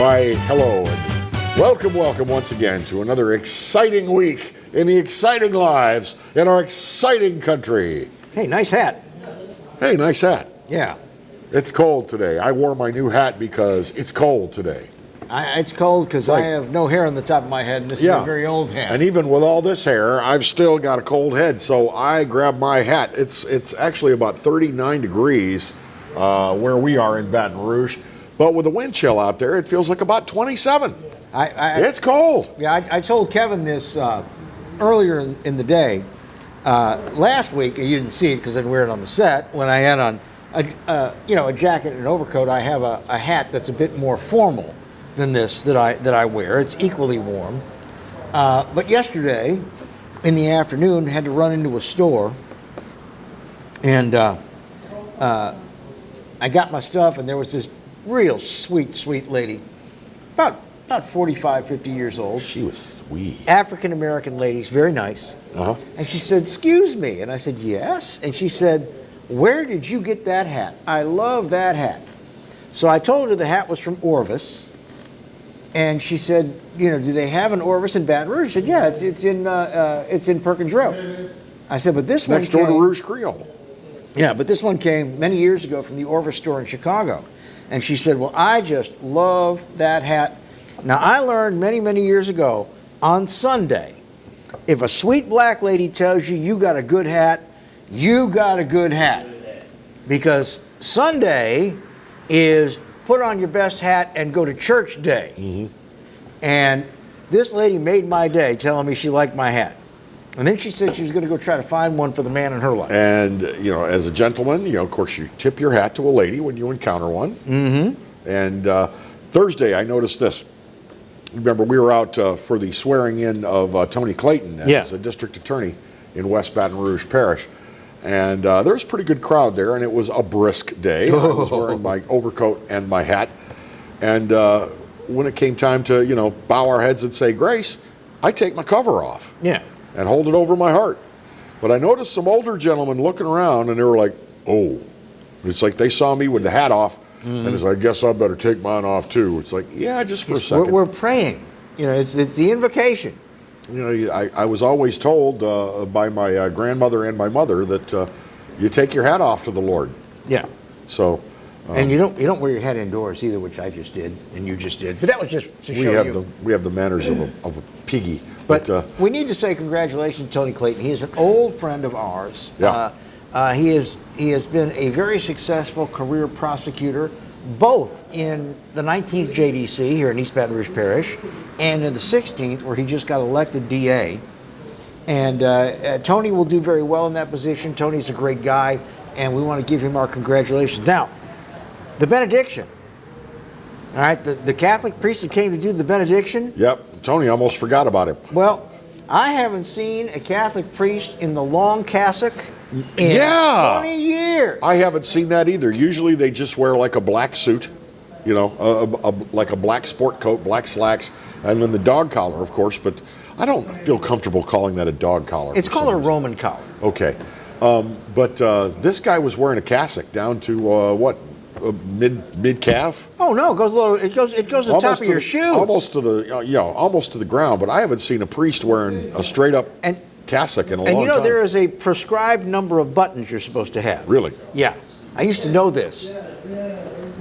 Why, hello, and welcome once again to another exciting week in the exciting lives in our exciting country. Hey, nice hat. Hey, nice hat. Yeah. It's cold today. I wore my new hat because it's cold today. It's cold because I have no hair on the top of my head, and this is a very old hat. And even with all this hair, I've still got a cold head, so I grabbed my hat. It's actually about 39 degrees where we are in Baton Rouge, but with the wind chill out there, it feels like about 27. It's cold. Yeah, I told Kevin this earlier in the day. Last week, you didn't see it because I didn't wear it on the set. When I had on a jacket and an overcoat, I have a hat that's a bit more formal than this that I wear. It's equally warm. But yesterday, in the afternoon, had to run into a store, and I got my stuff, and there was this real sweet lady, about 45, 50 years old. She was sweet. African-American lady, very nice. Uh-huh. And she said, "Excuse me." And I said, "Yes." And she said, "Where did you get that hat? I love that hat." So I told her the hat was from Orvis. And she said, "Do they have an Orvis in Baton Rouge?" I said, "Yeah, it's in Perkins Road." I said, "But this one next door to Rouge Creole." Yeah, but this one came many years ago from the Orvis store in Chicago. And she said, "Well, I just love that hat." Now, I learned many years ago, on Sunday, if a sweet black lady tells you you got a good hat, you got a good hat. Because Sunday is put on your best hat and go to church day. Mm-hmm. And this lady made my day telling me she liked my hat. And then she said she was going to go try to find one for the man in her life. And, as a gentleman, of course, you tip your hat to a lady when you encounter one. Mm-hmm. And Thursday, I noticed this. Remember, we were out for the swearing in of Tony Clayton as a district attorney in West Baton Rouge Parish. And there was a pretty good crowd there, and it was a brisk day. I was wearing my overcoat and my hat. And when it came time to, bow our heads and say grace, I take my cover off. Yeah. And hold it over my heart. But I noticed some older gentlemen looking around, and they were like, "Oh." It's like they saw me with the hat off, and it's like, "I guess I better take mine off too." It's like, yeah, just for a second. We're praying. It's the invocation. I was always told by my grandmother and my mother that you take your hat off to the Lord. Yeah. So. And you don't wear your hat indoors either, which I just did, and you just did. But that was just to show you. We have the manners of a piggy. But we need to say congratulations to Tony Clayton. He is an old friend of ours. Yeah. He has been a very successful career prosecutor, both in the 19th JDC here in East Baton Rouge Parish, and in the 16th, where he just got elected DA. And Tony will do very well in that position. Tony's a great guy, and we want to give him our congratulations. Now, the benediction. All right, the Catholic priest that came to do the benediction. Yep, Tony almost forgot about him. Well, I haven't seen a Catholic priest in the long cassock in 20 years. I haven't seen that either. Usually they just wear like a black suit, like a black sport coat, black slacks, and then the dog collar, of course, but I don't feel comfortable calling that a dog collar. It's called a Roman collar. Okay. But this guy was wearing a cassock down to mid calf. Oh no, it goes to the top of your shoes. Almost to the ground. But I haven't seen a priest wearing a straight up cassock in a long time. There is a prescribed number of buttons you're supposed to have. Really? Yeah, I used to know this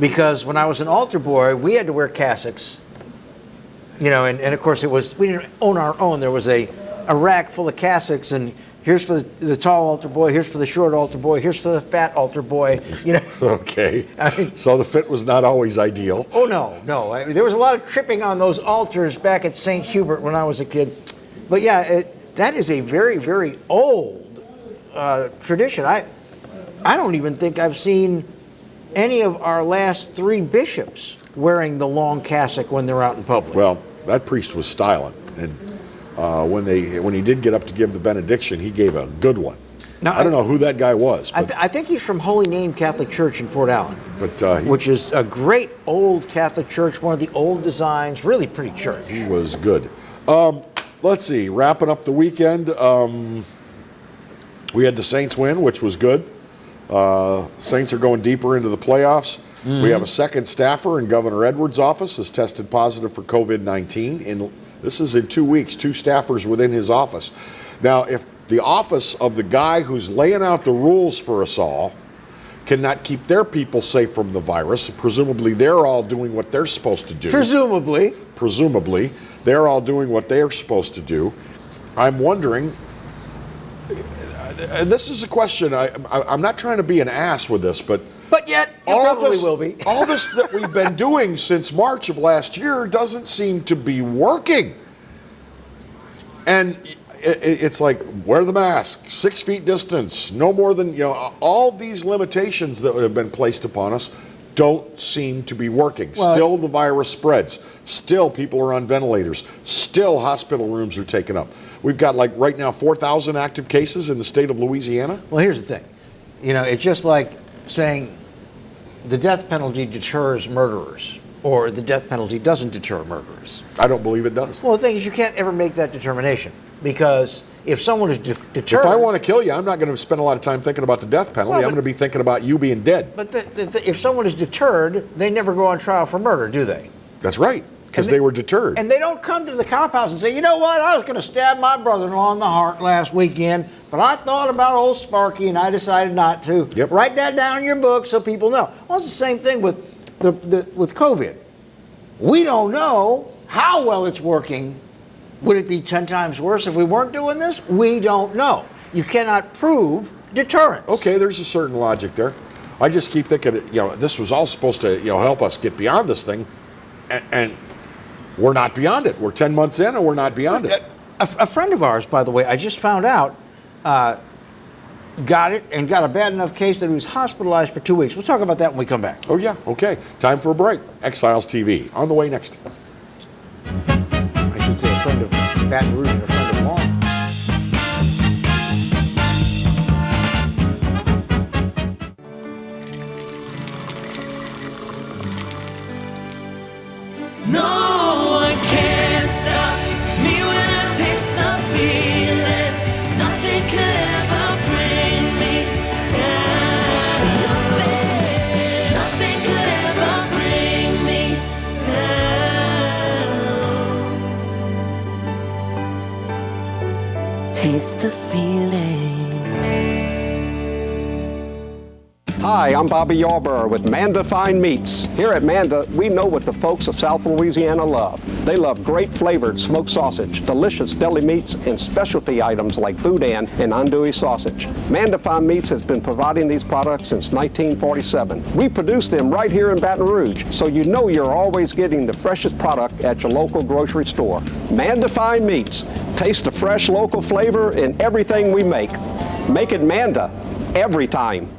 because when I was an altar boy, we had to wear cassocks. And of course we didn't own our own. There was a rack full of cassocks, and here's for the tall altar boy, here's for the short altar boy, here's for the fat altar boy. Okay. So the fit was not always ideal. Oh, no. There was a lot of tripping on those altars back at St. Hubert when I was a kid. But yeah, that is a very, very old tradition. I don't even think I've seen any of our last 3 bishops wearing the long cassock when they're out in public. Well, that priest was styling, and when he did get up to give the benediction, he gave a good one. Now, I don't know who that guy was. I think he's from Holy Name Catholic Church in Port Allen, which is a great old Catholic church, one of the old designs, really pretty church. He was good. Let's see, wrapping up the weekend, we had the Saints win, which was good. Saints are going deeper into the playoffs. We have a second staffer in Governor Edwards' office has tested positive for COVID-19. And this is in 2 weeks, 2 staffers within his office. Now, if the office of the guy who's laying out the rules for us all cannot keep their people safe from the virus, presumably they're all doing what they're supposed to do. Presumably, they're all doing what they're supposed to do. I'm wondering, and this is a question, I'm not trying to be an ass with this, but yet, you probably will be. all this that we've been doing since March of last year doesn't seem to be working. And it's like, wear the mask, 6 feet distance, no more than, all these limitations that have been placed upon us don't seem to be working. Well, still the virus spreads. Still people are on ventilators. Still hospital rooms are taken up. We've got right now 4,000 active cases in the state of Louisiana. Well, here's the thing. It's just like saying the death penalty deters murderers, or the death penalty doesn't deter murderers. I don't believe it does. Well, the thing is, you can't ever make that determination, because if someone is deterred... If I want to kill you, I'm not going to spend a lot of time thinking about the death penalty. I'm going to be thinking about you being dead. But if someone is deterred, they never go on trial for murder, do they? That's right, because they were deterred. And they don't come to the cop house and say, you know what, I was going to stab my brother-in-law in the heart last weekend, but I thought about old Sparky and I decided not to. Yep. Write that down in your book so people know. Well, it's the same thing with with COVID. We don't know how well it's working. Would it be 10 times worse if we weren't doing this? We don't know. You cannot prove deterrence. Okay, there's a certain logic there. I just keep thinking, this was all supposed to, help us get beyond this thing, and we're not beyond it. We're 10 months in, and we're not beyond it. A friend of ours, by the way, I just found out, got it and got a bad enough case that he was hospitalized for 2 weeks. We'll talk about that when we come back. Oh, yeah. Okay. Time for a break. Exiles TV. On the way next. I should say a friend of Baton Rouge and a friend of Long. No one can stop me when I taste the feeling. Nothing could ever bring me down. Nothing could ever bring me down. Taste the feeling. Hi, I'm Bobby Yarborough with Manda Fine Meats. Here at Manda, we know what the folks of South Louisiana love. They love great flavored smoked sausage, delicious deli meats, and specialty items like boudin and andouille sausage. Manda Fine Meats has been providing these products since 1947. We produce them right here in Baton Rouge, so you know you're always getting the freshest product at your local grocery store. Manda Fine Meats. Taste the fresh local flavor in everything we make. Make it Manda every time.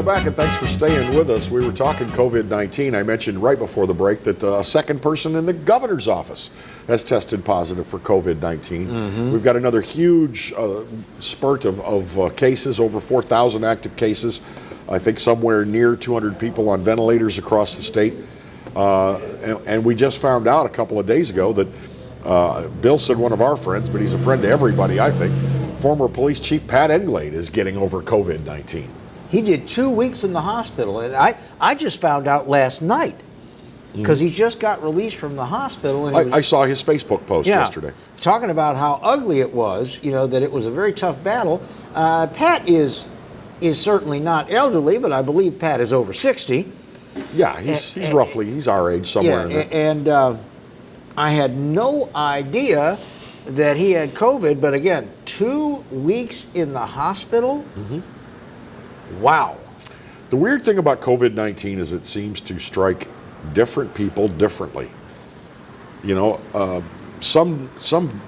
Back, and thanks for staying with us. We were talking COVID-19. I mentioned right before the break that a second person in the governor's office has tested positive for COVID-19. Mm-hmm. We've got another huge spurt of cases, over 4,000 active cases. I think somewhere near 200 people on ventilators across the state. And we just found out a couple of days ago that Bill said one of our friends, but he's a friend to everybody, I think, former police chief Pat Englade is getting over COVID-19. He did 2 weeks in the hospital, and I just found out last night because he just got released from the hospital. And I saw his Facebook post yesterday. Talking about how ugly it was, that it was a very tough battle. Pat is certainly not elderly, but I believe Pat is over 60. Yeah, he's our age, somewhere in there. And I had no idea that he had COVID, but again, 2 weeks in the hospital? Wow. The weird thing about COVID-19 is it seems to strike different people differently. Some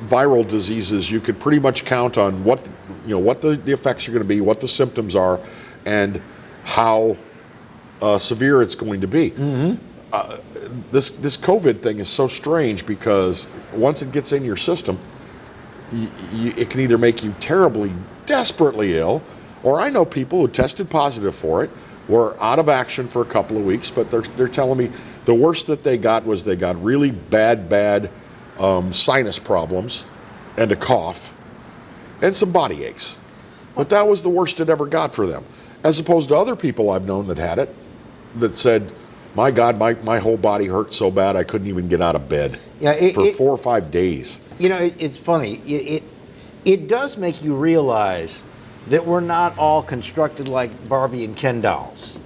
viral diseases you could pretty much count on what the effects are going to be, what the symptoms are, and how severe it's going to be. This COVID thing is so strange because once it gets in your system, it can either make you terribly, desperately ill, or I know people who tested positive for it, were out of action for a couple of weeks, but they're telling me the worst that they got was they got really bad sinus problems and a cough and some body aches. But that was the worst it ever got for them. As opposed to other people I've known that had it, that said, my God, my whole body hurt so bad I couldn't even get out of bed for 4 or 5 days. It's funny. It does make you realize that we're not all constructed like Barbie and Ken dolls.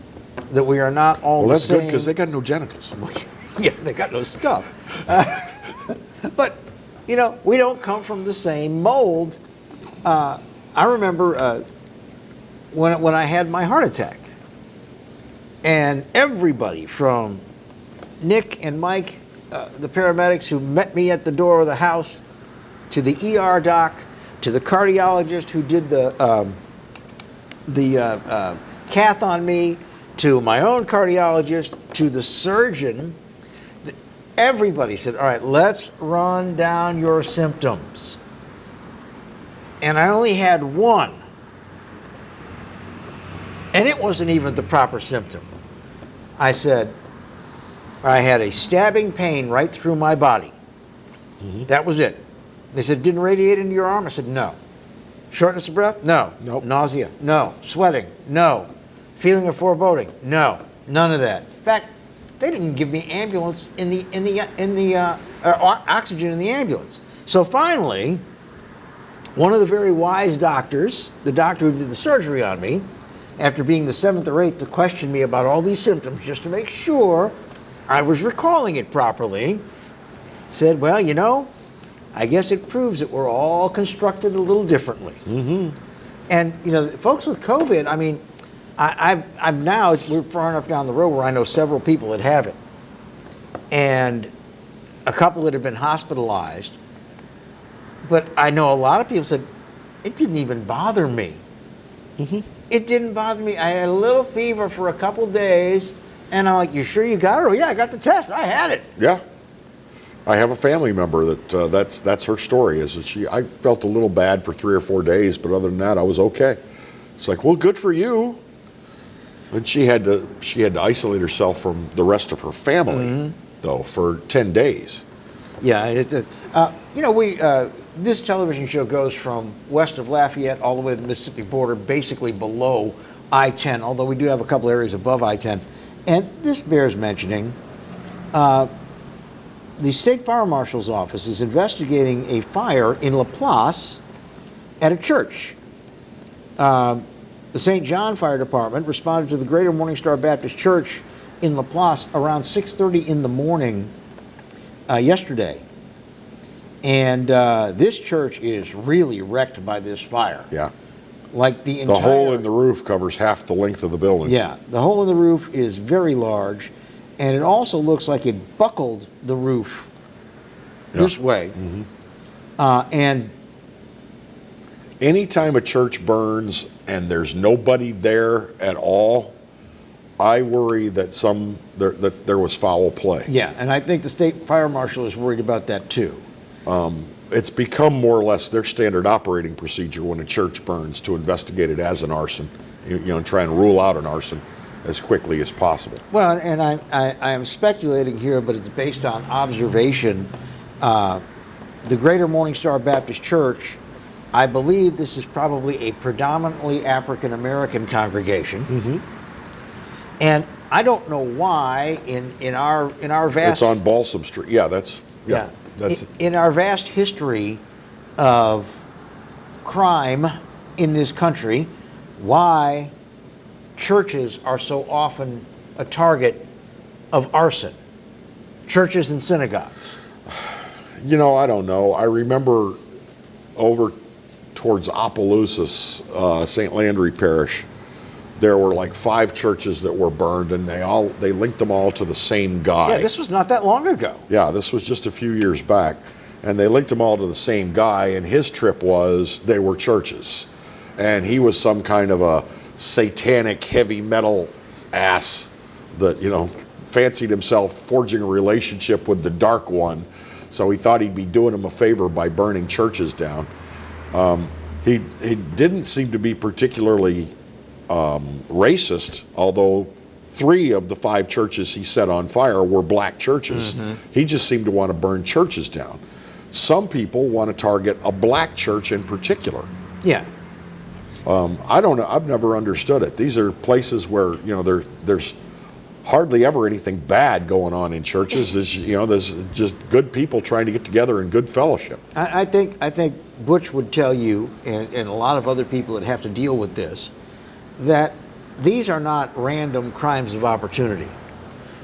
That we are not all the same. Well, that's good because they got no genitals. Yeah, they got no stuff. But, we don't come from the same mold. I remember when I had my heart attack. And everybody from Nick and Mike, the paramedics who met me at the door of the house, to the ER doc, to the cardiologist who did the cath on me, to my own cardiologist, to the surgeon, everybody said, all right, let's run down your symptoms. And I only had one. And it wasn't even the proper symptom. I said, I had a stabbing pain right through my body. That was it. They said, didn't radiate into your arm? I said, no. Shortness of breath? No. Nope. Nausea? No. Sweating? No. Feeling of foreboding? No. None of that. In fact, they didn't give me ambulance oxygen in the ambulance. So finally, one of the very wise doctors, the doctor who did the surgery on me, after being the 7th or 8th to question me about all these symptoms just to make sure I was recalling it properly, said, well, I guess it proves that we're all constructed a little differently. And, folks with COVID, I mean, I'm now, we're far enough down the road where I know several people that have it. And a couple that have been hospitalized. But I know a lot of people said, it didn't even bother me. It didn't bother me. I had a little fever for a couple days, and I'm like, you sure you got it? Oh, yeah, I got the test. I had it. Yeah. I have a family member that's her story, is that I felt a little bad for 3 or 4 days, but other than that, I was okay. It's like, well, good for you. And she had to isolate herself from the rest of her family, though, for 10 days. Yeah, this television show goes from west of Lafayette all the way to the Mississippi border, basically below I-10, although we do have a couple areas above I-10. And this bears mentioning, the State Fire Marshal's Office is investigating a fire in LaPlace at a church. The St. John Fire Department responded to the Greater Morning Star Baptist Church in LaPlace around 6:30 in the morning yesterday. And this church is really wrecked by this fire. Yeah. Like the hole in the roof covers half the length of the building. Yeah, the hole in the roof is very large, and it also looks like it buckled the roof this way. And anytime a church burns and there's nobody there at all, I worry that that there was foul play. Yeah, and I think the state fire marshal is worried about that too. It's become more or less their standard operating procedure when a church burns to investigate it as an arson, and try and rule out an arson as quickly as possible. Well, and I am speculating here, but it's based on observation. The Greater Morning Star Baptist Church, I believe this is probably a predominantly African American congregation. And I don't know why in our vast It's on Balsam Street. Yeah, that's in our vast history of crime in this country, why churches are so often a target of arson. Churches and synagogues. I don't know. I remember over towards Opelousas, St. Landry Parish, there were like 5 churches that were burned, and they linked them all to the same guy. Yeah, this was not that long ago. Yeah, this was just a few years back, and they linked them all to the same guy, and his trip was they were churches, and he was some kind of a satanic heavy metal ass that, fancied himself forging a relationship with the Dark One, so he thought he'd be doing him a favor by burning churches down. He didn't seem to be particularly racist, although 3 of the 5 churches he set on fire were black churches. He just seemed to want to burn churches down. Some people want to target a black church in particular. Yeah. I don't know. I've never understood it. These are places where there's hardly ever anything bad going on in churches. There's just good people trying to get together in good fellowship. I think Butch would tell you, and a lot of other people that have to deal with this, that these are not random crimes of opportunity.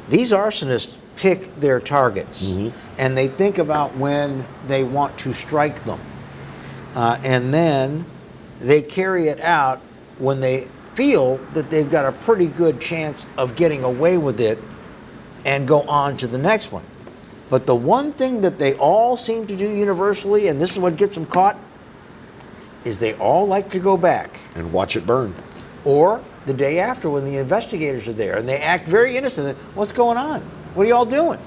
These arsonists pick their targets, and they think about when they want to strike them, and then they carry it out when they feel that they've got a pretty good chance of getting away with it and go on to the next one. But the one thing that they all seem to do universally, and this is what gets them caught, is they all like to go back. And watch it burn. Or the day after when the investigators are there and they act very innocent. What's going on? What are you all doing?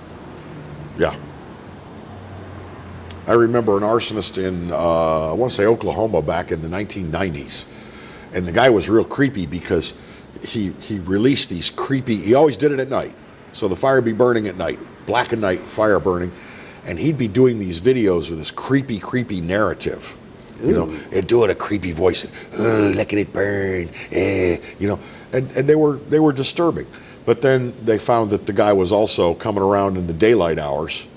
Yeah. I remember an arsonist in, I want to say Oklahoma back in the 1990s. And the guy was real creepy because he released these he always did it at night. So the fire would be burning at night, black and night, fire burning. And he'd be doing these videos with this creepy narrative. And doing a creepy voice, letting it burn, and they were disturbing. But then they found that the guy was also coming around in the daylight hours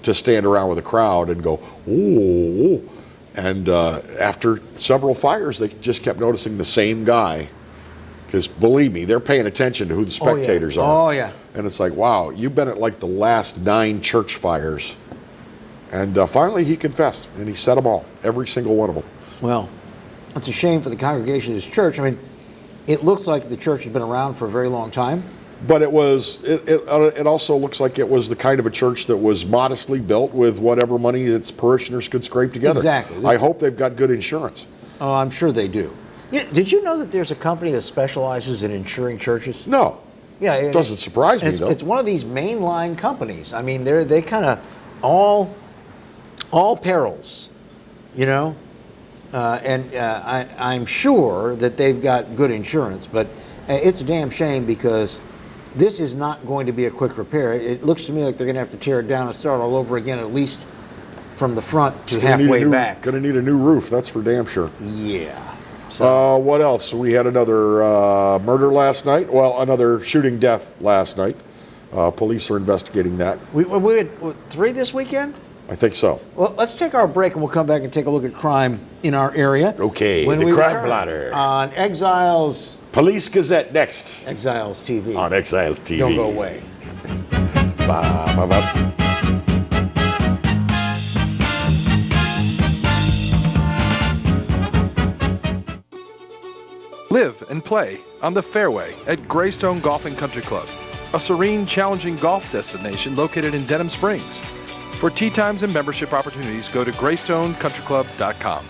to stand around with a crowd and go, ooh. And after several fires, they just kept noticing the same guy. Because believe me, they're paying attention to who the spectators are. Oh, yeah. And it's like, wow, you've been at like the last 9 church fires. And finally he confessed, and he set them all, every single one of them. Well, it's a shame for the congregation of this church. I mean, it looks like the church has been around for a very long time. But it also looks like it was the kind of a church that was modestly built with whatever money its parishioners could scrape together. Exactly. I hope they've got good insurance. Oh, I'm sure they do. Did you know that there's a company that specializes in insuring churches? No. Yeah, It doesn't surprise me, though. It's one of these mainline companies. I mean, they kind of all perils, I'm sure that they've got good insurance, but it's a damn shame because this is not going to be a quick repair. It looks to me like they're going to have to tear it down and start all over again, at least from the front to halfway back. Going to need a new roof, that's for damn sure. Yeah. So, what else? We had another murder last night. Well, another shooting death last night. Police are investigating that. we had 3 this weekend? I think so. Well, let's take our break and we'll come back and take a look at crime in our area. Okay, when the we crime return blotter. on Exiles. Police Gazette next. Exiles TV. On Exiles TV. Don't go away. Ba, ba, ba. Live and play on the fairway at Greystone Golf and Country Club, a serene, challenging golf destination located in Denham Springs. For tee times and membership opportunities, go to GreystoneCountryClub.com.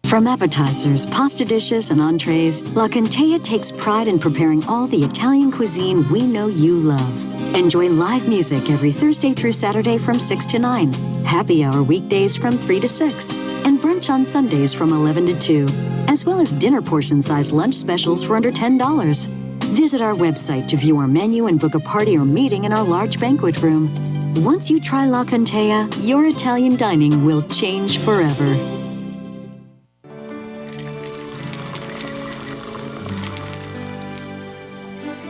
From appetizers, pasta dishes, and entrees, La Contea takes pride in preparing all the Italian cuisine we know you love. Enjoy live music every Thursday through Saturday from 6 to 9, happy hour weekdays from 3 to 6, and brunch on Sundays from 11 to 2, as well as dinner portion-sized lunch specials for under $10. Visit our website to view our menu and book a party or meeting in our large banquet room. Once you try La Contea, your Italian dining will change forever.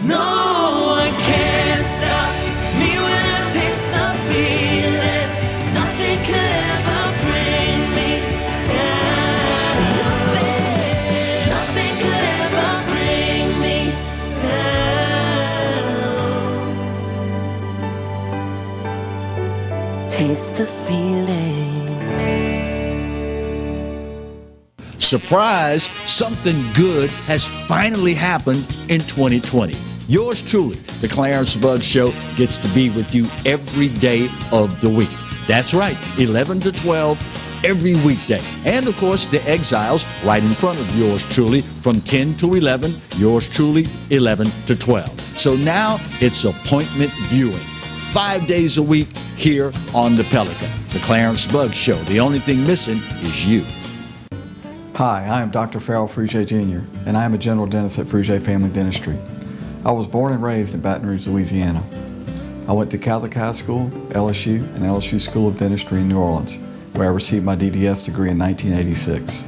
No one can stop me when I taste the feeling. Nothing could ever bring me down. Nothing could ever bring me down. Taste the feeling. Surprise, something good has finally happened in 2020. Yours truly, the Clarence Bugg Show, gets to be with you every day of the week. That's right, 11 to 12 every weekday. And of course, the Exiles right in front of yours truly from 10 to 11, yours truly 11 to 12. So now it's appointment viewing. 5 days a week here on the Pelican. The Clarence Bugg Show. The only thing missing is you. Hi, I am Dr. Farrell Frugier Jr., and I am a general dentist at Frugier Family Dentistry. I was born and raised in Baton Rouge, Louisiana. I went to Catholic High School, LSU, and LSU School of Dentistry in New Orleans, where I received my DDS degree in 1986.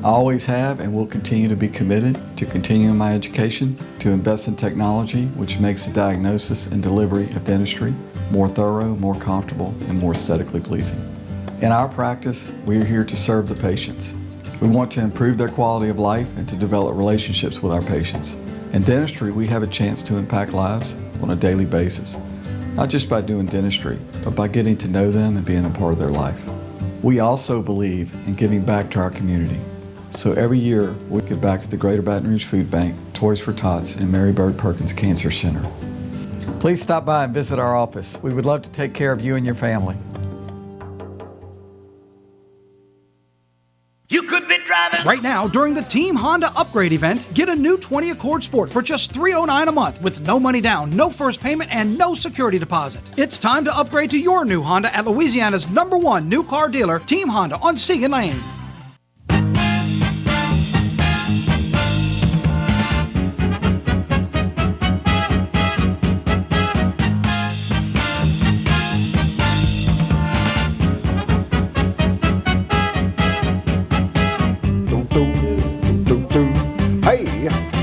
I always have and will continue to be committed to continuing my education, to invest in technology which makes the diagnosis and delivery of dentistry more thorough, more comfortable, and more aesthetically pleasing. In our practice, we are here to serve the patients. We want to improve their quality of life and to develop relationships with our patients. In dentistry, we have a chance to impact lives on a daily basis, not just by doing dentistry, but by getting to know them and being a part of their life. We also believe in giving back to our community. So every year, we give back to the Greater Baton Rouge Food Bank, Toys for Tots, and Mary Bird Perkins Cancer Center. Please stop by and visit our office. We would love to take care of you and your family. You could be driving. Right now, during the Team Honda Upgrade event, get a new 20 Accord Sport for just $309 a month with no money down, no first payment, and no security deposit. It's time to upgrade to your new Honda at Louisiana's #1 new car dealer, Team Honda on Segan Lane.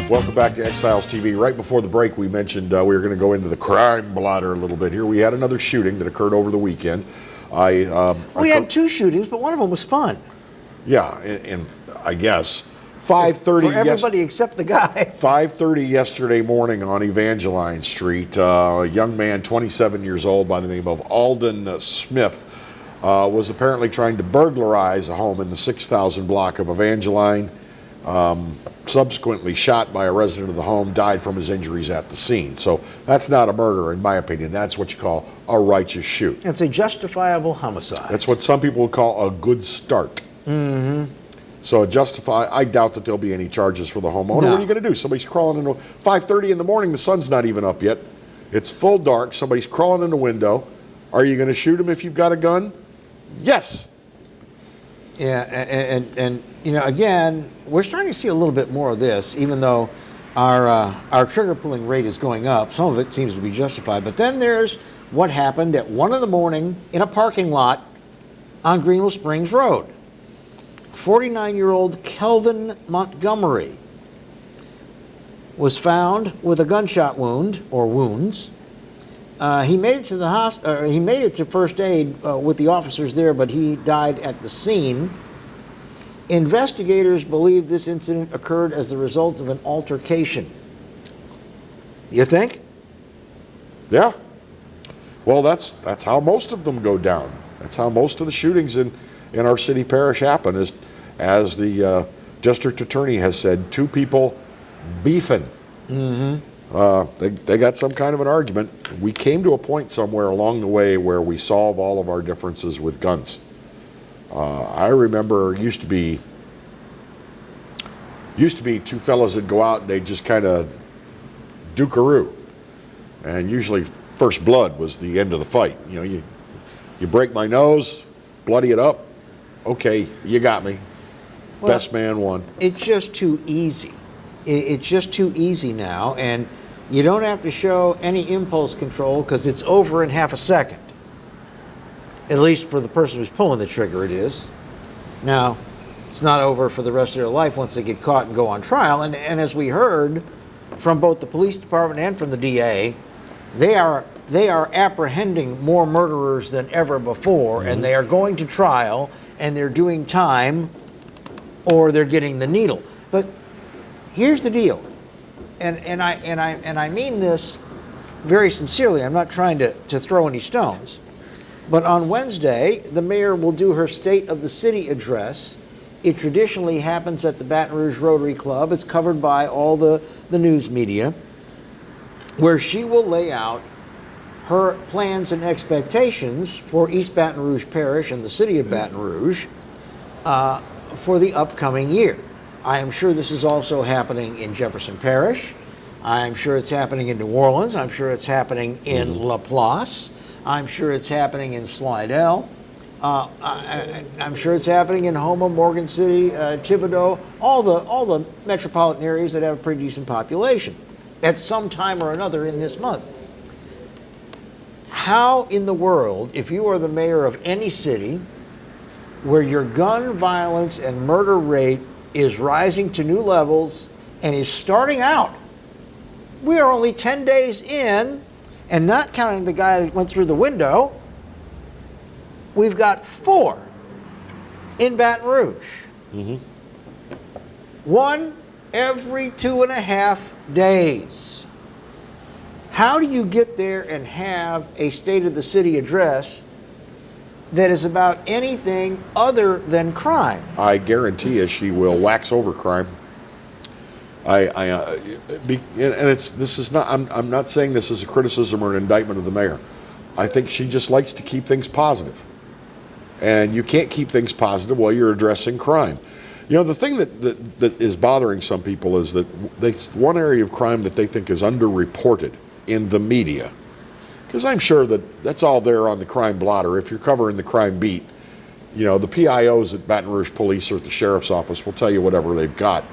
Welcome back to Exiles TV. Right before the break, we mentioned we were going to go into the crime blotter a little bit here. We had another shooting that occurred over the weekend. We had two shootings, but one of them was fun. Yeah, and I guess 5:30. For everybody except the guy. 5:30 yesterday morning on Evangeline Street. A young man, 27 years old, by the name of Alden Smith, was apparently trying to burglarize a home in the 6,000 block of Evangeline. Subsequently shot by a resident of the home, died from his injuries at the scene. So that's not a murder, in my opinion. That's what you call a righteous shoot. It's a justifiable homicide. That's what some people would call a good start. Mm-hmm. So I doubt that there'll be any charges for the homeowner. No. What are you going to do? Somebody's crawling into 5:30 in the morning. The sun's not even up yet. It's full dark. Somebody's crawling in the window. Are you going to shoot him if you've got a gun? Yes. Yeah, and you know, again, we're starting to see a little bit more of this, even though our trigger pulling rate is going up. Some of it seems to be justified. But then there's what happened at 1 in the morning in a parking lot on Greenville Springs Road. 49-year-old Kelvin Montgomery was found with a gunshot wound or wounds. He made it to the hospital. He made it to first aid with the officers there, but he died at the scene. Investigators believe this incident occurred as the result of an altercation. You think? Yeah. Well, that's how most of them go down. That's how most of the shootings in our city parish happen. Is, as the district attorney has said, two people beefing. Mm-hmm. They got some kind of an argument. We came to a point somewhere along the way where we solve all of our differences with guns. I remember used to be two fellas that go out and they just kind of duke-a-roo, and usually first blood was the end of the fight. You know, you break my nose, bloody it up. Okay, you got me. Well, best man won. It's just too easy. It's just too easy now, and you don't have to show any impulse control because it's over in half a second. At least for the person who's pulling the trigger, it is. Now, it's not over for the rest of their life once they get caught and go on trial. And as we heard, from both the police department and from the DA, they are apprehending more murderers than ever before, and they are going to trial, and they're doing time, or they're getting the needle. But here's the deal, and I mean this very sincerely. I'm not trying to throw any stones, but on Wednesday, the mayor will do her State of the City address. It traditionally happens at the Baton Rouge Rotary Club. It's covered by all the news media, where she will lay out her plans and expectations for East Baton Rouge Parish and the city of Baton Rouge for the upcoming year. I am sure this is also happening in Jefferson Parish. I'm sure it's happening in New Orleans. I'm sure it's happening in Laplace. I'm sure it's happening in Slidell. I'm sure it's happening in Houma, Morgan City, Thibodaux, all the metropolitan areas that have a pretty decent population at some time or another in this month. How in the world, if you are the mayor of any city where your gun violence and murder rate is rising to new levels and is starting out, we are only 10 days in, and not counting the guy that went through the window, we've got 4 in Baton Rouge. One every 2.5 days. How do you get there and have a State of the City address that is about anything other than crime? I guarantee you she will wax over crime. This is not. I'm not saying this is a criticism or an indictment of the mayor. I think she just likes to keep things positive, and you can't keep things positive while you're addressing crime. You know, the thing that is bothering some people is that one area of crime that they think is underreported in the media, because I'm sure that's all there on the crime blotter. If you're covering the crime beat, you know, the PIOs at Baton Rouge Police or at the Sheriff's Office will tell you whatever they've got.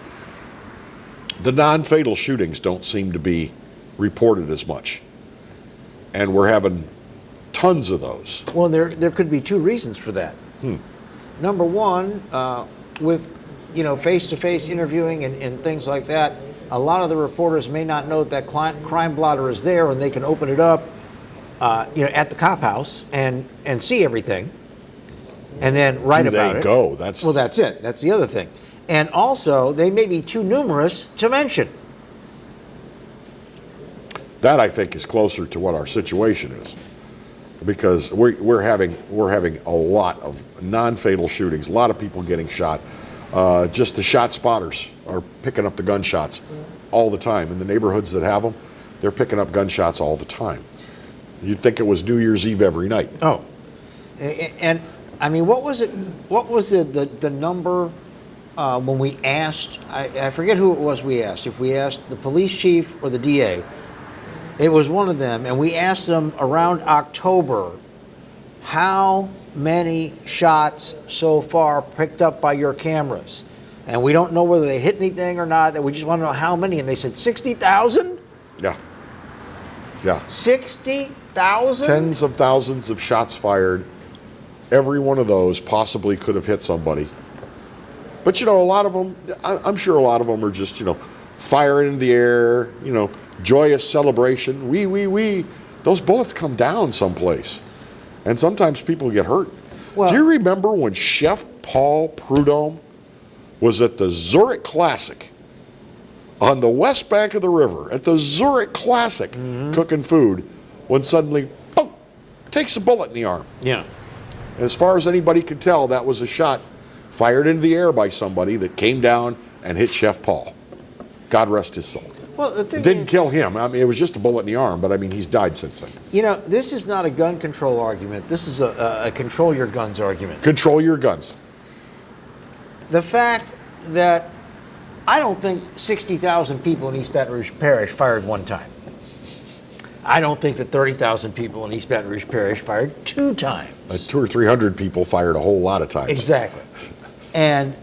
The non-fatal shootings don't seem to be reported as much, and we're having tons of those. Well, there could be 2 reasons for that. Number one, with face-to-face interviewing and things like that, a lot of the reporters may not know that crime blotter is there, and they can open it up, at the cop house and see everything, and then write about it. That's it. That's the other thing. And also, they may be too numerous to mention. That, I think, is closer to what our situation is, because we're having a lot of non-fatal shootings, a lot of people getting shot. Just the shot spotters are picking up the gunshots all the time. In the neighborhoods that have them, they're picking up gunshots all the time. You'd think it was New Year's Eve every night. Oh, and I mean, what was it? What was the number when we asked? I forget who it was. We asked if we asked the police chief or the DA. It was one of them, and we asked them around October, how many shots so far picked up by your cameras? And we don't know whether they hit anything or not. That we just want to know how many. And they said 60,000. Yeah. 60,000. Tens of thousands of shots fired. Every one of those possibly could have hit somebody. But a lot of them, I'm sure a lot of them are just firing in the air. Joyous celebration. Wee. Those bullets come down someplace. And sometimes people get hurt. Well, do you remember when Chef Paul Prudhomme was at the Zurich Classic on the west bank of the river, at the Zurich Classic, cooking food, when suddenly, boom, takes a bullet in the arm? Yeah. And as far as anybody could tell, that was a shot fired into the air by somebody that came down and hit Chef Paul. God rest his soul. Well, the thing It didn't kill him. I mean, it was just a bullet in the arm, but I mean, he's died since then. This is not a gun control argument. This is a control your guns argument. Control your guns. The fact that I don't think 60,000 people in East Baton Rouge Parish fired one time. I don't think that 30,000 people in East Baton Rouge Parish fired 2 times. 200 or 300 people fired a whole lot of times. Exactly. And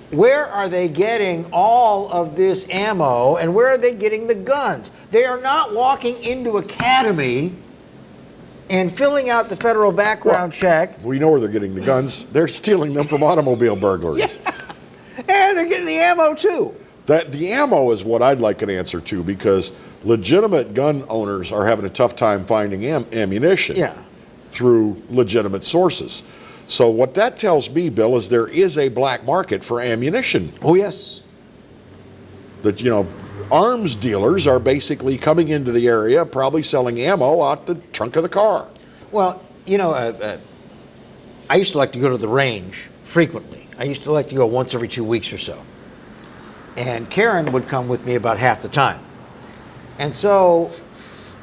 where are they getting all of this ammo, and where are they getting the guns? They are not walking into Academy and filling out the federal background check. We know where they're getting the guns. They're stealing them from automobile burglaries. Yeah. And they're getting the ammo too. That the ammo is what I'd like an answer to, because legitimate gun owners are having a tough time finding ammunition through legitimate sources. So what that tells me, Bill, is there is a black market for ammunition. Oh, yes. That, you know, arms dealers are basically coming into the area, probably selling ammo out the trunk of the car. Well, you know, I used to like to go to the range frequently. I used to like to go once every 2 weeks or so. And Karen would come with me about half the time. And so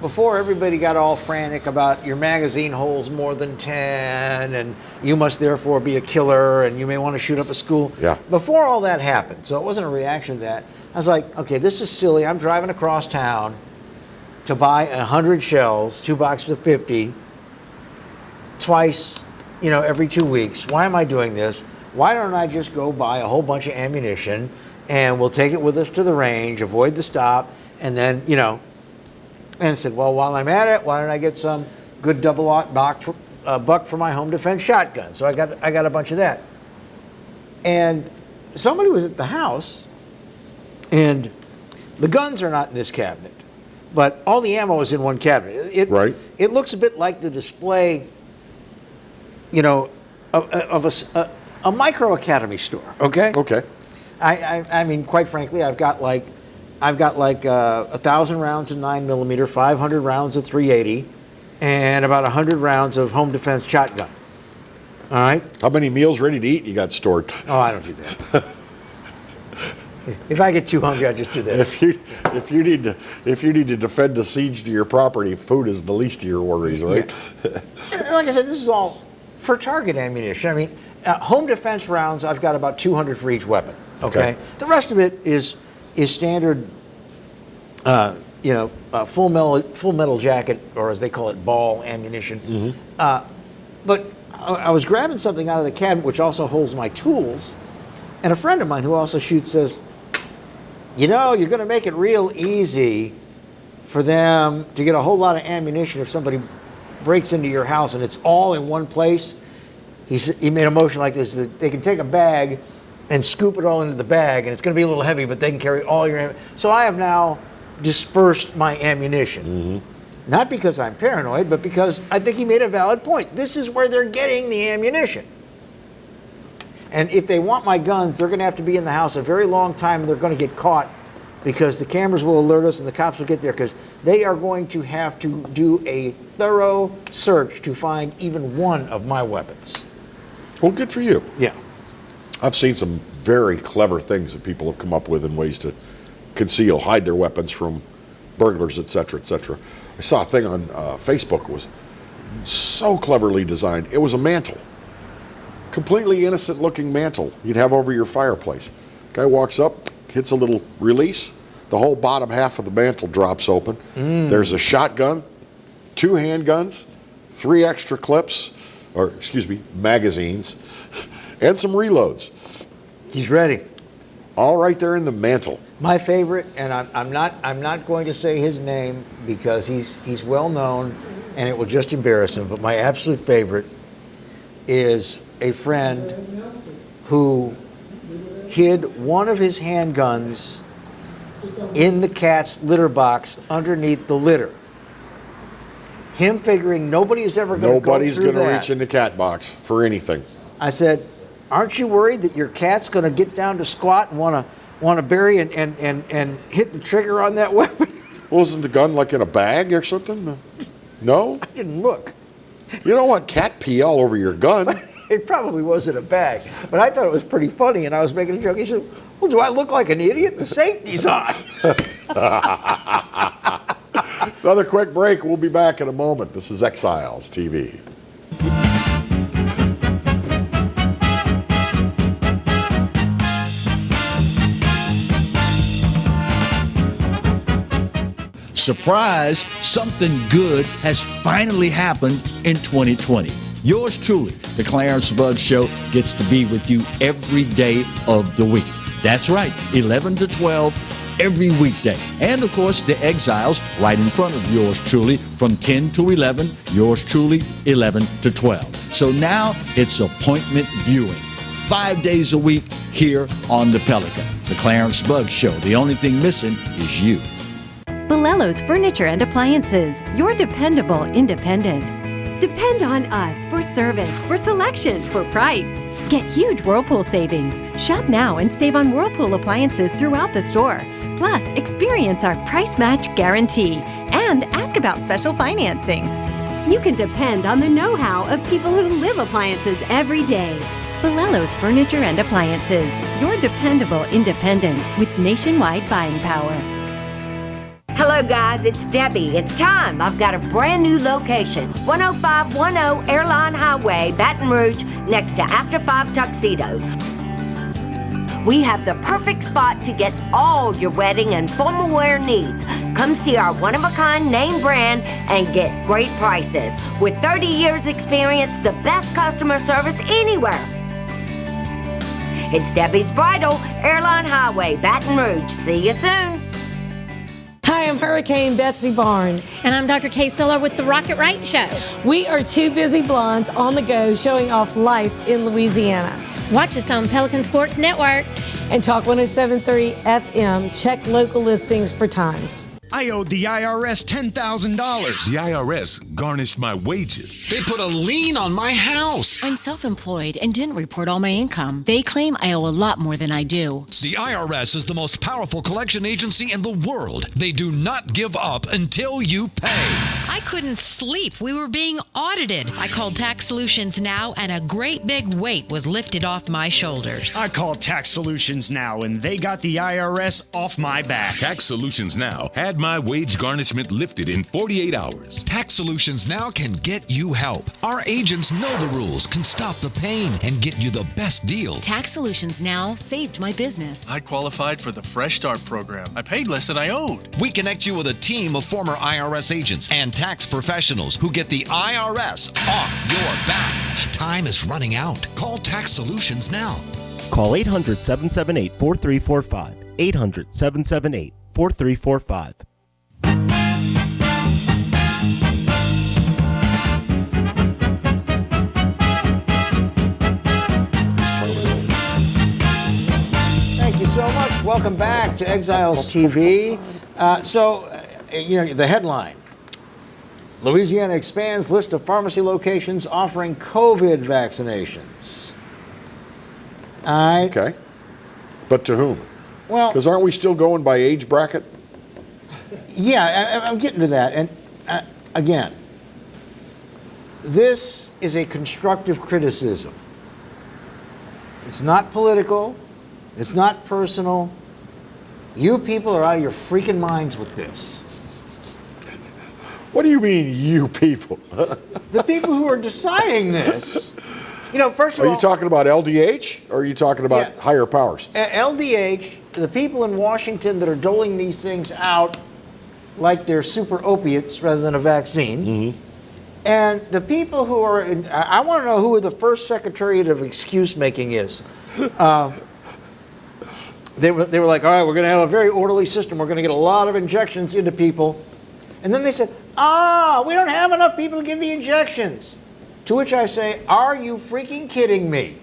before everybody got all frantic about your magazine holds more than 10 and you must therefore be a killer and you may want to shoot up a school. Yeah. Before all that happened, so it wasn't a reaction to that, I was like, okay, this is silly. I'm driving across town to buy 100 shells, 2 boxes of 50, twice, you know, every 2 weeks. Why am I doing this? Why don't I just go buy a whole bunch of ammunition and we'll take it with us to the range, avoid the stop, and then, you know, and I said, well, while I'm at it, why don't I get some good double-aught buck for my home defense shotgun? So I got a bunch of that. And somebody was at the house, and the guns are not in this cabinet, but all the ammo is in one cabinet. Right. It looks a bit like the display, you know, of a micro academy store. Okay. Okay. I mean, quite frankly, I've got like 1,000 rounds of 9mm, 500 rounds of 380, and about 100 rounds of home defense shotgun. All right. How many meals ready to eat you got stored? Oh, I don't do that. If I get too hungry, I just do this. If you need to defend the siege to your property, food is the least of your worries, right? Yeah. Like I said, this is all for target ammunition. I mean, home defense rounds, I've got about 200 for each weapon. Okay. The rest of it is standard, you know, full metal jacket, or as they call it, ball ammunition. Mm-hmm. But I was grabbing something out of the cabinet, which also holds my tools, and a friend of mine who also shoots says, you know, you're going to make it real easy for them to get a whole lot of ammunition if somebody breaks into your house and it's all in one place. He made a motion like this, that they can take a bag and scoop it all into the bag, and it's going to be a little heavy, but they can carry all your ammunition. So I have now dispersed my ammunition. Mm-hmm. Not because I'm paranoid, but because I think he made a valid point. This is where they're getting the ammunition. And if they want my guns, they're going to have to be in the house a very long time, and they're going to get caught because the cameras will alert us and the cops will get there, because they are going to have to do a thorough search to find even one of my weapons. Well, good for you. Yeah. I've seen some very clever things that people have come up with in ways to conceal, hide their weapons from burglars, et cetera, et cetera. I saw a thing on Facebook. It was so cleverly designed. It was a mantle. Completely innocent looking mantle you'd have over your fireplace. Guy walks up, hits a little release, the whole bottom half of the mantle drops open. There's a shotgun, 2 handguns, 3 extra clips, or excuse me, magazines, and some reloads. He's ready. All right there in the mantle. My favorite, and I'm not going to say his name because he's well known and it will just embarrass him, but my absolute favorite is a friend who hid one of his handguns in the cat's litter box underneath the litter. Him figuring nobody is ever going to go through that. Nobody's going to reach in the cat box for anything. I said, aren't you worried that your cat's going to get down to squat and want to bury and hit the trigger on that weapon? Wasn't the gun like in a bag or something? No? I didn't look. You don't want cat pee all over your gun. It probably wasn't a bag, but I thought it was pretty funny, and I was making a joke. He said, well, do I look like an idiot? The safety's on. Another quick break. We'll be back in a moment. This is Exiles TV. Surprise, something good has finally happened in 2020. Yours truly, the Clarence Bugg Show, gets to be with you every day of the week. That's right, 11 to 12 every weekday. And of course, the Exiles right in front of yours truly from 10 to 11, yours truly 11 to 12. So now it's appointment viewing, 5 days a week here on the Pelican. The Clarence Bugg Show. The only thing missing is you. Bolello's Furniture and Appliances, your dependable independent. Depend on us for service, for selection, for price. Get huge Whirlpool savings. Shop now and save on Whirlpool appliances throughout the store. Plus, experience our price match guarantee and ask about special financing. You can depend on the know-how of people who live appliances every day. Bolello's Furniture and Appliances, your dependable independent with nationwide buying power. Hello guys, it's Debbie. It's time. I've got a brand new location. 10510 Airline Highway, Baton Rouge, next to After 5 Tuxedos. We have the perfect spot to get all your wedding and formal wear needs. Come see our one-of-a-kind name brand and get great prices. With 30 years experience, the best customer service anywhere. It's Debbie's Bridal, Airline Highway, Baton Rouge. See you soon. Hi, I'm Hurricane Betsy Barnes. And I'm Dr. Kay Siller with the Rocket Right Show. We are two busy blondes on the go showing off life in Louisiana. Watch us on Pelican Sports Network. And Talk 107.3 FM. Check local listings for times. I owed the IRS $10,000. The IRS garnished my wages. They put a lien on my house. I'm self-employed and didn't report all my income. They claim I owe a lot more than I do. The IRS is the most powerful collection agency in the world. They do not give up until you pay. I couldn't sleep. We were being audited. I called Tax Solutions Now, and a great big weight was lifted off my shoulders. I called Tax Solutions Now, and they got the IRS off my back. Tax Solutions Now had my wage garnishment lifted in 48 hours. Tax Solutions Now can get you help. Our agents know the rules, can stop the pain, and get you the best deal. Tax Solutions Now saved my business. I qualified for the Fresh Start program. I paid less than I owed. We connect you with a team of former IRS agents and tax professionals who get the IRS off your back. Time is running out. Call Tax Solutions now. Call 800-778-4345. 800-778-4345. Thank you so much. Welcome back to Exiles TV. The headline. Louisiana expands list of pharmacy locations offering COVID vaccinations. Okay. But to whom? Well, because aren't we still going by age bracket? Yeah, I'm getting to that. And again, this is a constructive criticism. It's not political. It's not personal. You people are out of your freaking minds with this. What do you mean, you people? The people who are deciding this. First of all, are you talking about LDH or are you talking about higher powers? LDH, the people in Washington that are doling these things out like they're super opiates rather than a vaccine. Mm-hmm. And the people who are, I want to know who the first Secretariat of Excuse Making is. They were like, all right, we're going to have a very orderly system. We're going to get a lot of injections into people. And then they said, we don't have enough people to give the injections. To which I say, are you freaking kidding me?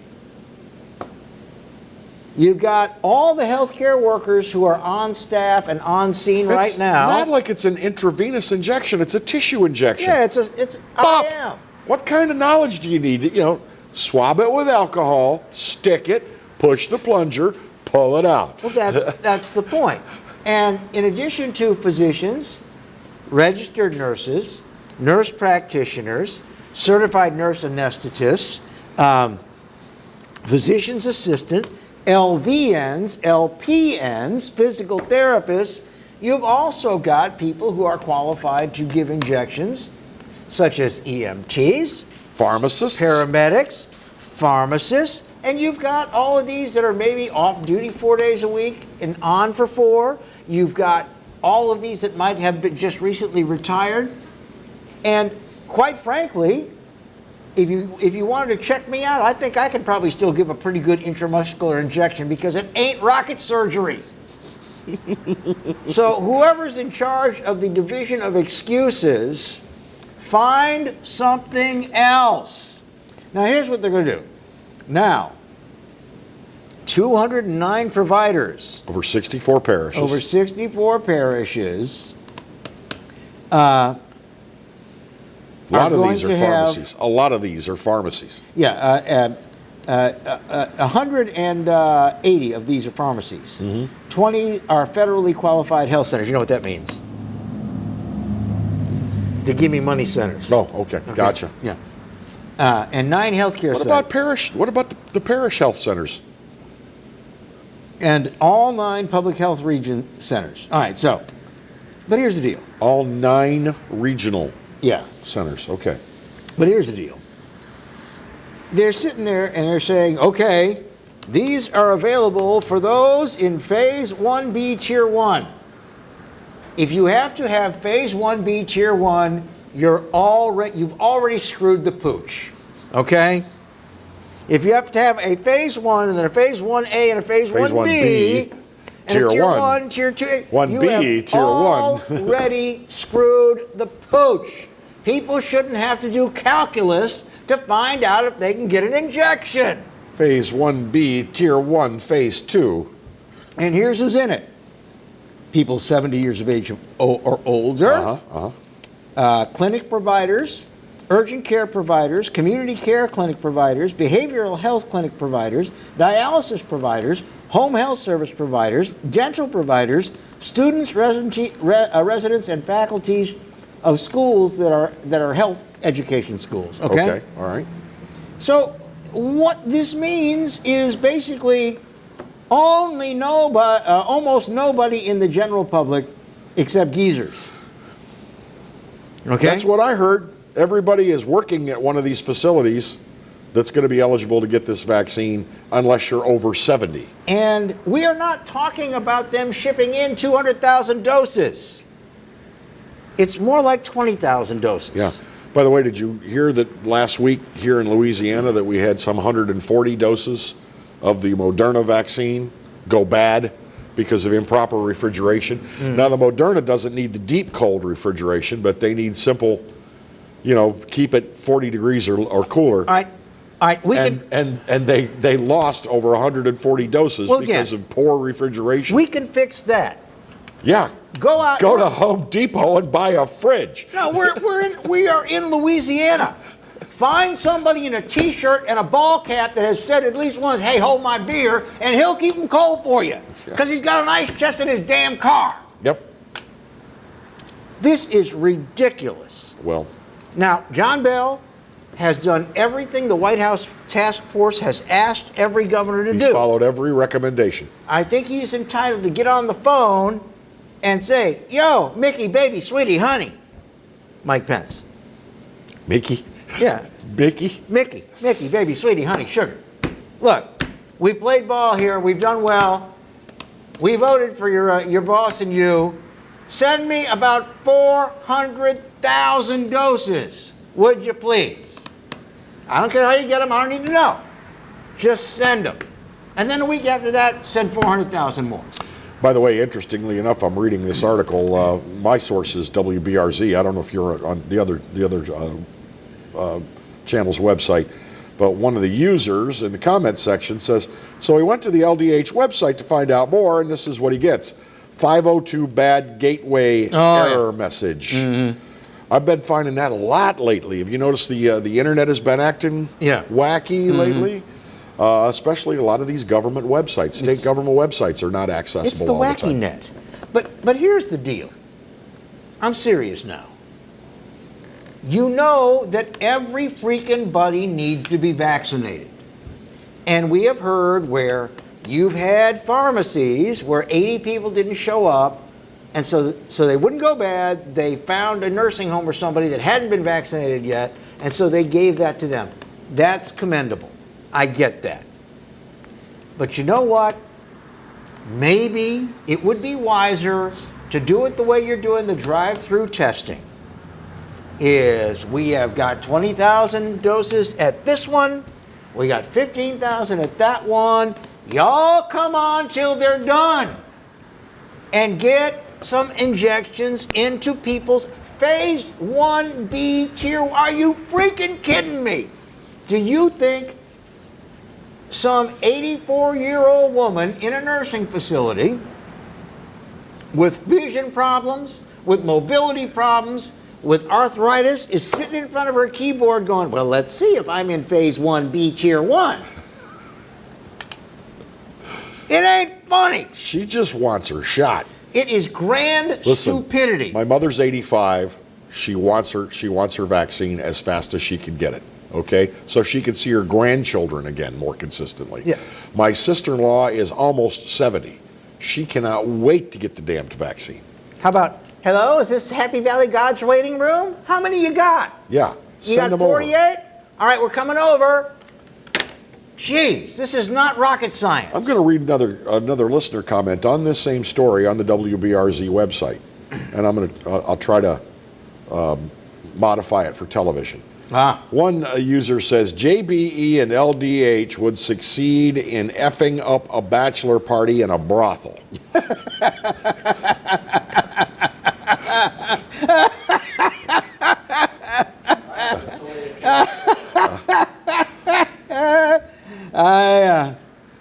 You've got all the healthcare workers who are on staff and on scene right now. It's not like it's an intravenous injection. It's a tissue injection. Yeah, it's Pop! What kind of knowledge do you need? Swab it with alcohol, stick it, push the plunger, pull it out. Well, that's the point. And in addition to physicians, registered nurses, nurse practitioners, certified nurse anesthetists, physician's assistant, LVNs, LPNs, physical therapists. You've also got people who are qualified to give injections, such as EMTs, pharmacists, paramedics, pharmacists, and you've got all of these that are maybe off duty 4 days a week and on for 4. You've got all of these that might have been just recently retired. And quite frankly, if you wanted to check me out, I think I could probably still give a pretty good intramuscular injection because it ain't rocket surgery. So whoever's in charge of the Division of Excuses, find something else. Now here's what they're going to do. Now, 209 providers. Over 64 parishes. Over 64 parishes. A lot of these are pharmacies. A lot of these are pharmacies. Yeah, 180 of these are pharmacies. 20 are federally qualified health centers. You know what that means? They give me money centers. Oh, okay. Gotcha. Yeah. And 9 healthcare What sites. about parish? What about the parish health centers? And all 9 public health region centers. All right, so, but here's the deal. All 9 regional Yeah. centers. Okay. But here's the deal. They're sitting there and they're saying, okay, these are available for those in Phase 1B Tier 1. If you have to have Phase 1B Tier 1, you've already screwed the pooch. Okay? If you have to have a Phase 1 and then a Phase 1A and a Phase 1B, and Tier a Tier 1, 1, Tier 2, 1B, you have Tier 1. already screwed the pooch. People shouldn't have to do calculus to find out if they can get an injection. Phase 1B, Tier 1, Phase 2. And here's who's in it. People 70 years of age or older, clinic providers, urgent care providers, community care clinic providers, behavioral health clinic providers, dialysis providers, home health service providers, dental providers, students, residents, and faculties of schools that are health education schools. Okay? All right. So what this means is basically almost nobody in the general public except geezers. Okay? That's what I heard. Everybody is working at one of these facilities that's going to be eligible to get this vaccine unless you're over 70. And we are not talking about them shipping in 200,000 doses. It's more like 20,000 doses. Yeah. By the way, did you hear that last week here in Louisiana that we had some 140 doses of the Moderna vaccine go bad because of improper refrigeration? Now, the Moderna doesn't need the deep cold refrigeration, but they need simple, keep it 40 degrees or cooler. All right, and they lost over 140 doses because of poor refrigeration. We can fix that. Yeah. Go to Home Depot and buy a fridge. No, we are in Louisiana. Find somebody in a T-shirt and a ball cap that has said at least once, "Hey, hold my beer," and he'll keep them cold for you because he's got an ice chest in his damn car. Yep. This is ridiculous. Well, now John Bell has done everything the White House task force has asked every governor to do. He's followed every recommendation. I think he's entitled to get on the phone and say, "Yo, Mickey, baby, sweetie, honey," Mike Pence. Mickey? Yeah. Mickey, baby, sweetie, honey, sugar. Look, we played ball here. We've done well. We voted for your boss and you. Send me about 400,000 doses, would you please? I don't care how you get them. I don't need to know. Just send them. And then a week after that, send 400,000 more. By the way, interestingly enough, I'm reading this article. My source is WBRZ. I don't know if you're on the other channel's website, but one of the users in the comments section says, so he went to the LDH website to find out more, and this is what he gets. 502 bad gateway error message. Mm-hmm. I've been finding that a lot lately. Have you noticed the internet has been acting wacky lately? Especially a lot of these government websites, state government websites are not accessible. It's the all the wacky time. net. But here's the deal. I'm serious now. You know that every freaking buddy needs to be vaccinated. And we have heard where you've had pharmacies where 80 people didn't show up, and so they wouldn't go bad. They found a nursing home or somebody that hadn't been vaccinated yet, and so they gave that to them. That's commendable. I get that. But you know what? Maybe it would be wiser to do it the way you're doing the drive-through testing. Is we have got 20,000 doses at this one, we got 15,000 at that one. Y'all come on till they're done and get some injections into people's Phase 1B tier. Are you freaking kidding me? Do you think some 84-year-old woman in a nursing facility with vision problems, with mobility problems, with arthritis, is sitting in front of her keyboard going, well, let's see if I'm in phase 1B, tier 1. It ain't funny. She just wants her shot. It is grand stupidity. My mother's 85. She wants her vaccine as fast as she can get it. Okay? So she can see her grandchildren again more consistently. Yeah. My sister-in-law is almost 70. She cannot wait to get the damned vaccine. How about, hello, is this Happy Valley God's waiting room? How many you got? Yeah. You got Send them 48? over. All right, we're coming over. Jeez, this is not rocket science. I'm going to read another listener comment on this same story on the WBRZ website, and I'll try to modify it for television. One user says JBE and LDH would succeed in effing up a bachelor party in a brothel.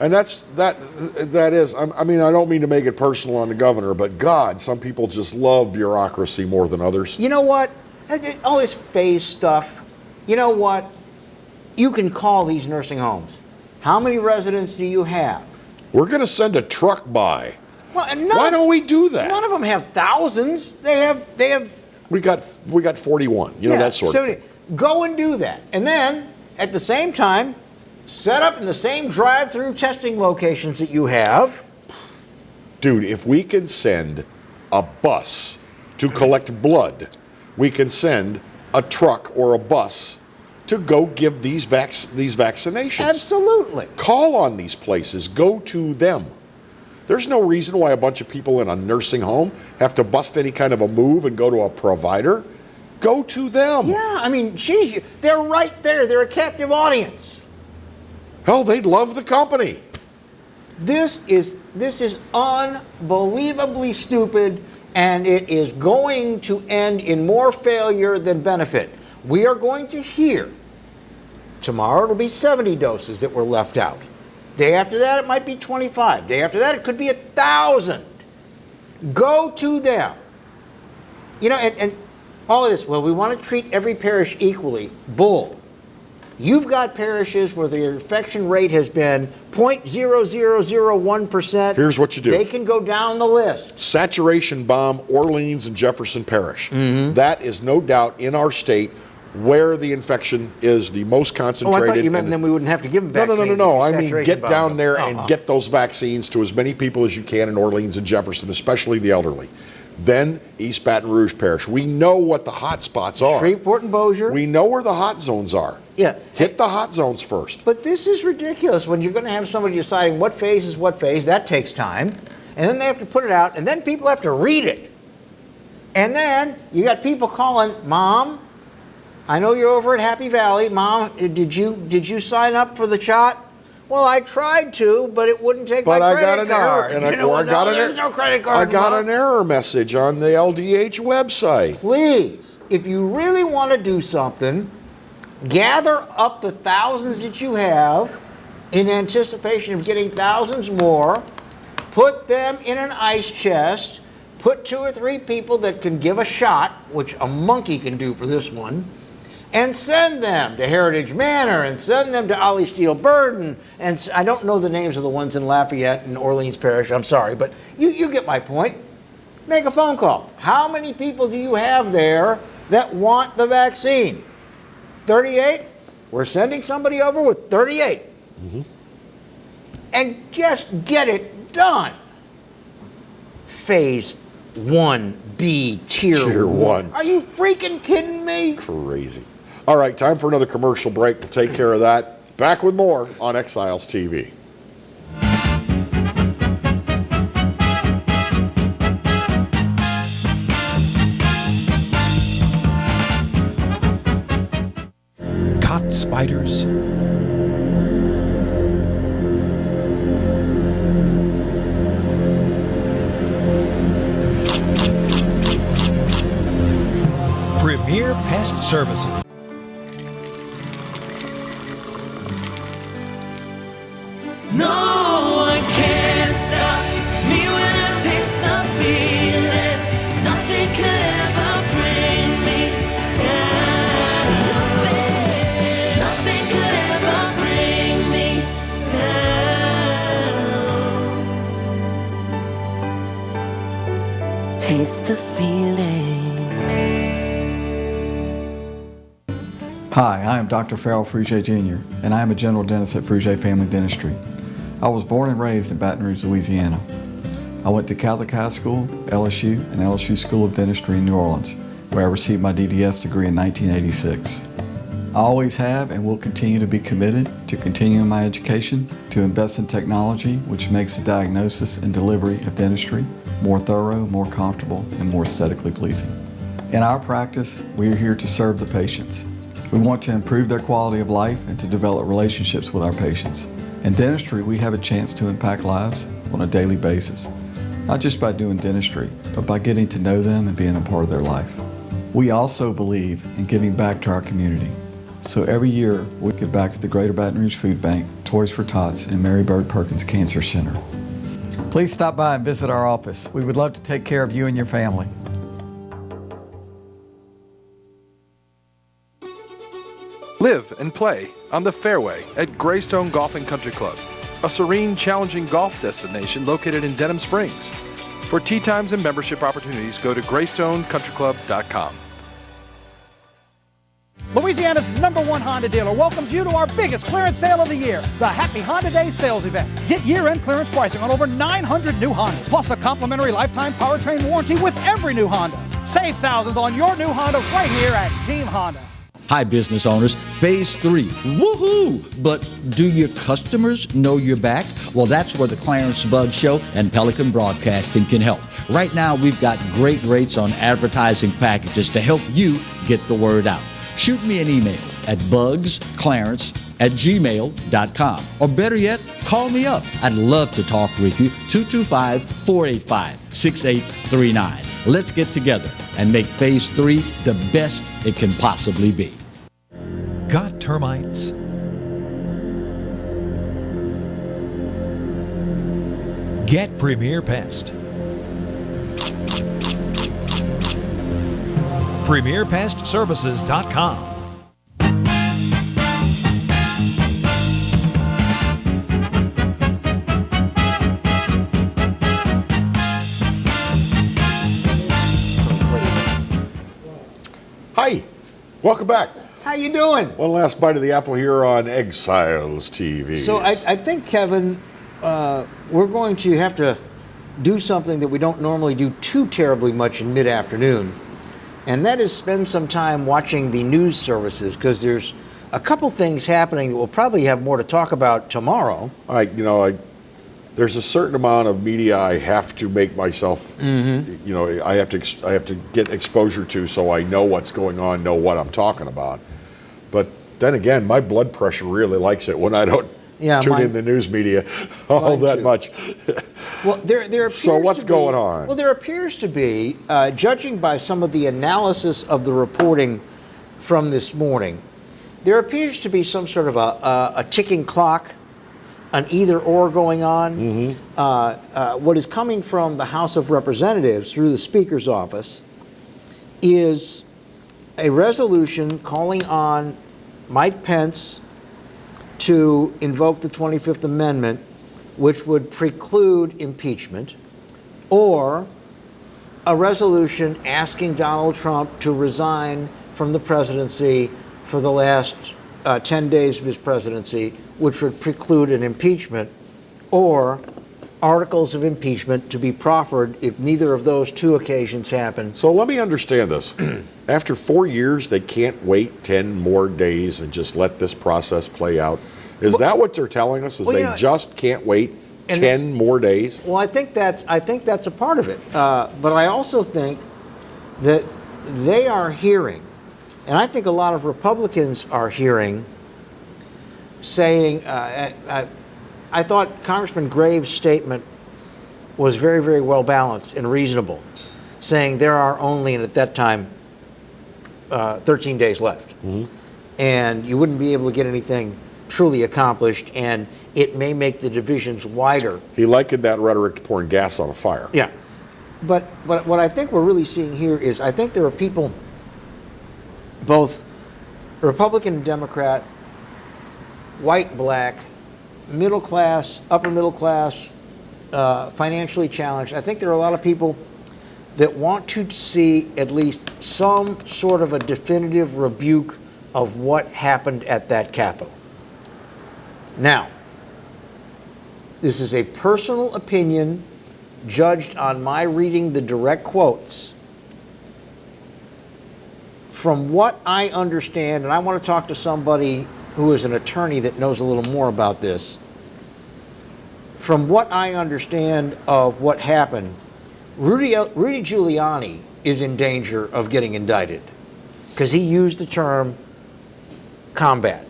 And that is, I mean, I don't mean to make it personal on the governor, but God, some people just love bureaucracy more than others. You know what? All this phase stuff, you know what? You can call these nursing homes. How many residents do you have? We're going to send a truck by. Well, why don't we do that? None of them have thousands. They have. We got 41. You know, that sort of thing. Go and do that, and then at the same time, set up in the same drive-through testing locations that you have. Dude, if we can send a bus to collect blood, we can send a truck or a bus to go give these vaccinations. Absolutely. Call on these places. Go to them. There's no reason why a bunch of people in a nursing home have to bust any kind of a move and go to a provider. Go to them. Yeah, I mean, geez, they're right there. They're a captive audience. Hell, they'd love the company. This is unbelievably stupid, and it is going to end in more failure than benefit. We are going to hear tomorrow it'll be 70 doses that were left out. Day after that, it might be 25. Day after that, it could be 1,000. Go to them. You know, and all of this, well, we want to treat every parish equally. Bull. You've got parishes where the infection rate has been 0.0001%. Here's what you do. They can go down the list. Saturation bomb Orleans and Jefferson Parish. That is no doubt in our state where the infection is the most concentrated. Oh, I thought you meant then we wouldn't have to give them vaccines. No. I mean, get down there and get those vaccines to as many people as you can in Orleans and Jefferson, especially the elderly. Then East Baton Rouge Parish. We know what the hot spots are. Shreveport and Bossier. We know where the hot zones are. Yeah. Hit the hot zones first. But this is ridiculous when you're going to have somebody deciding what phase is what phase. That takes time. And then they have to put it out, and then people have to read it. And then you got people calling, Mom, I know you're over at Happy Valley. Mom, did you sign up for the shot? Well, I tried to, but it wouldn't take my credit card. There's no credit card. I got an error message on the LDH website. Please, if you really want to do something, gather up the thousands that you have in anticipation of getting thousands more, put them in an ice chest, put 2 or 3 people that can give a shot, which a monkey can do for this one, and send them to Heritage Manor, and send them to Ollie Steele Burden, and I don't know the names of the ones in Lafayette and Orleans Parish, I'm sorry, but you get my point. Make a phone call. How many people do you have there that want the vaccine? 38? We're sending somebody over with 38. And just get it done. Phase 1B, tier 1. Are you freaking kidding me? Crazy. All right, time for another commercial break. We'll take care of that. Back with more on Exiles TV. Caught spiders. Premier Pest Services. taste the feeling. Hi, I am Dr. Farrell Frugier Jr., and I am a general dentist at Frugier Family Dentistry. I was born and raised in Baton Rouge, Louisiana. I went to Catholic High School, LSU, and LSU School of Dentistry in New Orleans, where I received my DDS degree in 1986. I always have and will continue to be committed to continuing my education, to invest in technology which makes the diagnosis and delivery of dentistry more thorough, more comfortable, and more aesthetically pleasing. In our practice, we are here to serve the patients. We want to improve their quality of life and to develop relationships with our patients. In dentistry, we have a chance to impact lives on a daily basis, not just by doing dentistry, but by getting to know them and being a part of their life. We also believe in giving back to our community. So every year, we give back to the Greater Baton Rouge Food Bank, Toys for Tots, and Mary Bird Perkins Cancer Center. Please stop by and visit our office. We would love to take care of you and your family. Live and play on the fairway at Greystone Golf and Country Club, a serene, challenging golf destination located in Denham Springs. For tee times and membership opportunities, go to greystonecountryclub.com. Louisiana's #1 Honda dealer welcomes you to our biggest clearance sale of the year, the Happy Honda Day sales event. Get year-end clearance pricing on over 900 new Hondas, plus a complimentary lifetime powertrain warranty with every new Honda. Save thousands on your new Honda right here at Team Honda. Hi, business owners. Phase 3. Woohoo! But do your customers know you're back? Well, that's where the Clarence Bug Show and Pelican Broadcasting can help. Right now, we've got great rates on advertising packages to help you get the word out. Shoot me an email at bugsclarence@gmail.com. Or better yet, call me up. I'd love to talk with you. 225-485-6839. Let's get together and make Phase 3 the best it can possibly be. Got termites? Get Premier Pest. PremierPestServices.com. Hi, welcome back. How you doing? One last bite of the apple here on Exiles TV. So I think, Kevin, we're going to have to do something that we don't normally do too terribly much in mid-afternoon, and that is spend some time watching the news services, because there's a couple things happening that we'll probably have more to talk about tomorrow. There's a certain amount of media I have to make myself, I have to get exposure to, so I know what's going on, know what I'm talking about. But then again, my blood pressure really likes it when I don't tune in the news media all that much. Well, there appears so what's going on? Well, there appears to be, judging by some of the analysis of the reporting from this morning, there appears to be some sort of a ticking clock, an either-or going on. What is coming from the House of Representatives through the Speaker's office is a resolution calling on Mike Pence to invoke the 25th Amendment, which would preclude impeachment, or a resolution asking Donald Trump to resign from the presidency for the last 10 days of his presidency, which would preclude an impeachment, or articles of impeachment to be proffered if neither of those two occasions happen. So let me understand this. After 4 years, they can't wait 10 more days and just let this process play out? Is that what they're telling us? They just can't wait 10 more days? Well, I think that's a part of it. But I also think that they are hearing, and I think a lot of Republicans are hearing, saying, I thought Congressman Graves' statement was very, very well balanced and reasonable, saying there are only, and at that time, 13 days left. And you wouldn't be able to get anything truly accomplished, and it may make the divisions wider. He likened that rhetoric to pouring gas on a fire. Yeah. But what I think we're really seeing here is, I think there are people, both Republican and Democrat, white, black, middle class, upper middle class, financially challenged. I think there are a lot of people that want to see at least some sort of a definitive rebuke of what happened at that Capitol. Now, this is a personal opinion judged on my reading the direct quotes. From what I understand, and I want to talk to somebody who is an attorney that knows a little more about this. From what I understand of what happened, Rudy Giuliani is in danger of getting indicted because he used the term combat.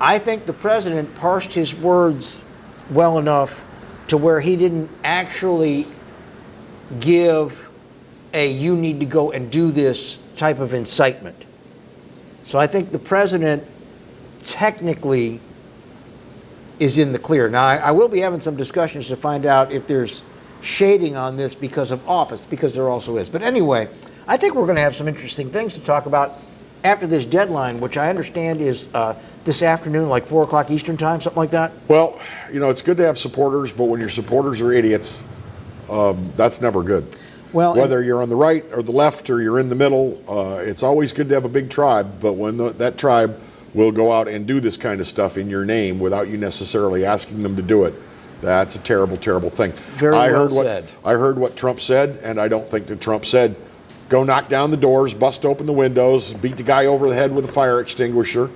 I think the president parsed his words well enough to where he didn't actually give a you need to go and do this type of incitement. So I think the president technically is in the clear. Now, I will be having some discussions to find out if there's shading on this because of office, because there also is. But anyway, I think we're going to have some interesting things to talk about after this deadline, which I understand is this afternoon, like 4 o'clock Eastern time, something like that. Well, you know, it's good to have supporters, but when your supporters are idiots, that's never good. Well, whether you're on the right or the left or you're in the middle, it's always good to have a big tribe, but when that tribe will go out and do this kind of stuff in your name without you necessarily asking them to do it, that's a terrible, terrible thing. Very well said. I heard what Trump said, and I don't think that Trump said, go knock down the doors, bust open the windows, beat the guy over the head with a fire extinguisher,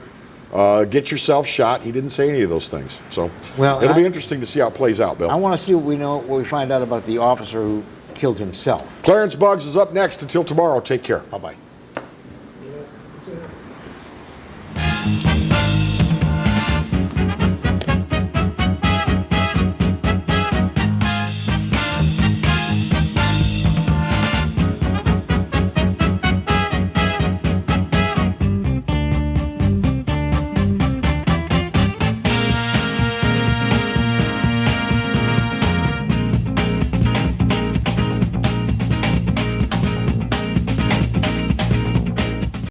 get yourself shot. He didn't say any of those things. So it'll be interesting to see how it plays out, Bill. I want to see what we find out about the officer who killed himself. Clarence Buggs is up next. Until tomorrow, take care. Bye-bye.